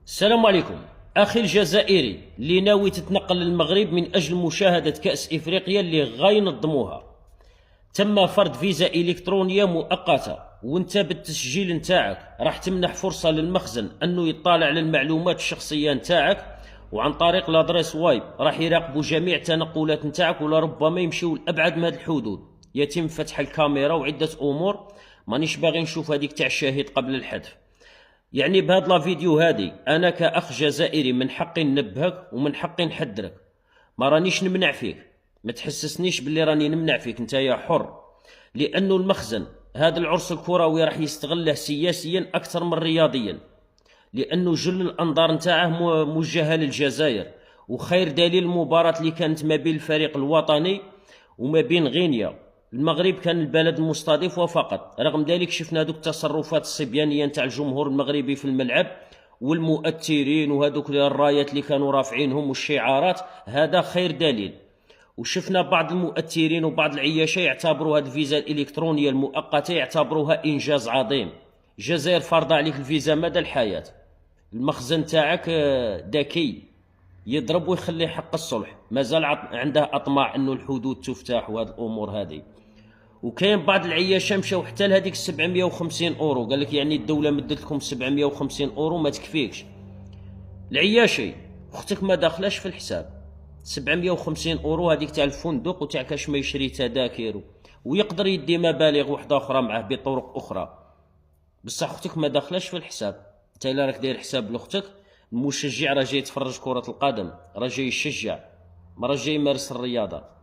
السلام عليكم. أخي الجزائري اللي ناوي تتنقل للمغرب من أجل مشاهدة كأس إفريقيا اللي غينظموها، تم فرض فيزا إلكترونية مؤقتة، وانت بالتسجيل نتاعك راح تمنح فرصة للمخزن أنه يطالع على المعلومات الشخصية نتاعك، وعن طريق لادريس وايب راح يراقبوا جميع التنقلات نتاعك، ولا ربما يمشيو لأبعد من هذه الحدود. يتم فتح الكاميرا وعدة أمور مانيش باغي نشوف هذيك تاع الشاهد قبل الحذف. يعني بهاد لا فيديو هادي انا كاخ جزائري من حقي ننبهك ومن حقي نحذرك، ما رانيش نمنع فيك، ما تحسسنيش باللي راني نمنع فيك، انت يا حر. لانه المخزن هذا العرس الكروي راح يستغله سياسيا اكثر من رياضيا، لانه جل الانظار نتاعه موجهه للجزائر. وخير دليل المباراه اللي كانت ما بين الفريق الوطني وما بين غينيا، المغرب كان البلد المستضيف وفقط. رغم ذلك شفنا دوك التصرفات الصبيانيه نتاع الجمهور المغربي في الملعب والمؤثرين وهذوك الرايات اللي كانوا رافعينهم والشعارات، هذا خير دليل. وشفنا بعض المؤثرين وبعض العياشة يعتبروا هذه الفيزا الإلكترونية المؤقتة يعتبروها إنجاز عظيم. الجزائر فرض عليك الفيزا مدى الحياة. المخزن تاعك ذكي، يضرب ويخلي حق الصلح، مازال عنده أطماع أنه الحدود تفتح وهذه الأمور هذه. وكاين بعض العياشة مشاو حتى لهذيك 750 أورو، قال لك يعني الدولة مدت لكم 750 أورو ما تكفيكش. العياشي أختك ما داخلاش في الحساب، 750 أورو هذيك تاع الفندق وتاع كاش ما يشري تذاكر، ويقدر يدي مبالغ واحدة أخرى معه بطرق أخرى، بصح أختك ما داخلاش في الحساب. انت الا راك داير حساب لاختك، المشجع راه جاي يتفرج كرة القدم، راه جاي يشجع، ما راه جاي يمارس الرياضة.